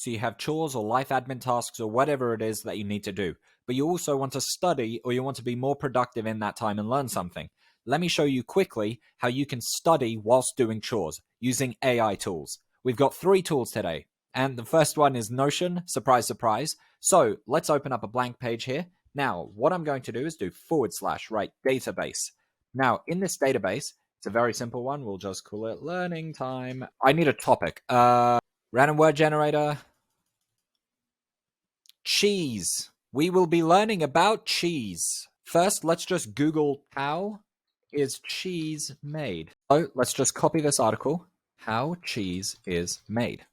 So you have chores or life admin tasks or whatever it is that you need to do. But you also want to study or you want to be more productive in that time and learn something. Let me show you quickly how you can study whilst doing chores using AI tools. We've got 3 tools today. And the first one is Notion. Surprise, surprise. So let's open up a blank page here. Now, what I'm going to do is do / write database. Now, in this database, it's a very simple one. We'll just call it learning time. I need a topic. Random word generator. Cheese. We will be learning about cheese. First, let's just Google how is cheese made. So let's just copy this article. How cheese is made.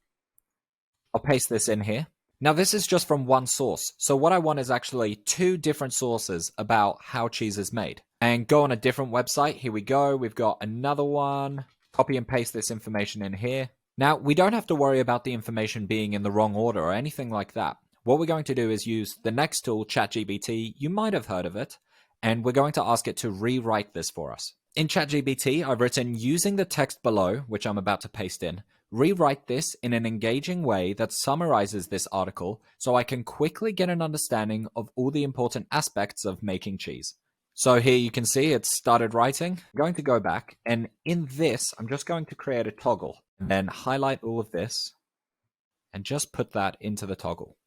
I'll paste this in here. Now, this is just from one source. So what I want is actually 2 different sources about how cheese is made. And go on a different website. Here we go. We've got another one. Copy and paste this information in here. Now, we don't have to worry about the information being in the wrong order or anything like that. What we're going to do is use the next tool, ChatGPT. You might have heard of it. And we're going to ask it to rewrite this for us. In ChatGPT, I've written using the text below, which I'm about to paste in, rewrite this in an engaging way that summarizes this article so I can quickly get an understanding of all the important aspects of making cheese. So here you can see it started writing. I'm going to go back, and in this, I'm just going to create a toggle and then highlight all of this and just put that into the toggle.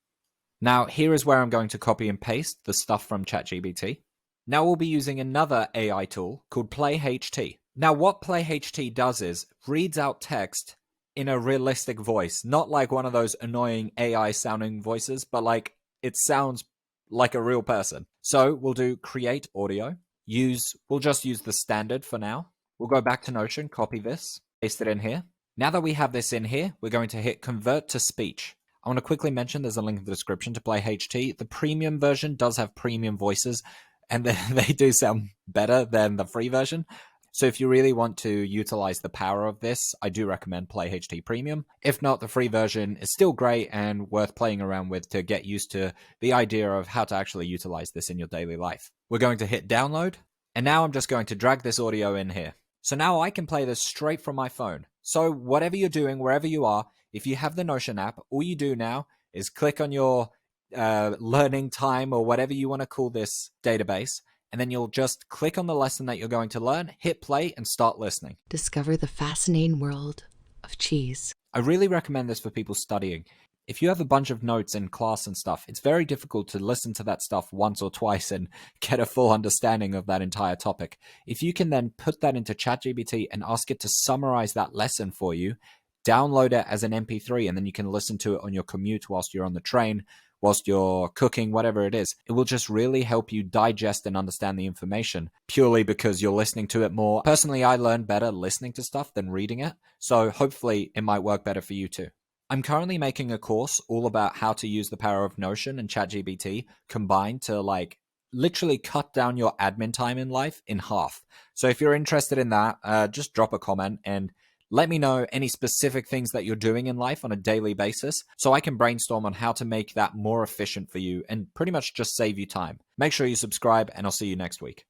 Now, here is where I'm going to copy and paste the stuff from ChatGPT. Now we'll be using another AI tool called PlayHT. Now what PlayHT does is reads out text in a realistic voice, not like one of those annoying AI sounding voices, but like it sounds like a real person. So we'll do create audio, we'll just use the standard for now. We'll go back to Notion, copy this, paste it in here. Now that we have this in here, we're going to hit convert to speech. I want to quickly mention there's a link in the description to PlayHT. The premium version does have premium voices, and they do sound better than the free version. So if you really want to utilize the power of this, I do recommend PlayHT Premium. If not, the free version is still great and worth playing around with to get used to the idea of how to actually utilize this in your daily life. We're going to hit download, and now I'm just going to drag this audio in here. So now I can play this straight from my phone. So whatever you're doing, wherever you are, if you have the Notion app, all you do now is click on your learning time or whatever you want to call this database, and then you'll just click on the lesson that you're going to learn, hit play, and start listening. Discover the fascinating world of cheese. I really recommend this for people studying. If you have a bunch of notes in class and stuff, it's very difficult to listen to that stuff once or twice and get a full understanding of that entire topic. If you can then put that into ChatGPT and ask it to summarize that lesson for you, download it as an MP3, and then you can listen to it on your commute whilst you're on the train, whilst you're cooking, whatever it is. It will just really help you digest and understand the information purely because you're listening to it more. Personally, I learn better listening to stuff than reading it, so hopefully it might work better for you too. I'm currently making a course all about how to use the power of Notion and ChatGPT combined to like literally cut down your admin time in life in half. So if you're interested in that, just drop a comment and let me know any specific things that you're doing in life on a daily basis so I can brainstorm on how to make that more efficient for you and pretty much just save you time. Make sure you subscribe, and I'll see you next week.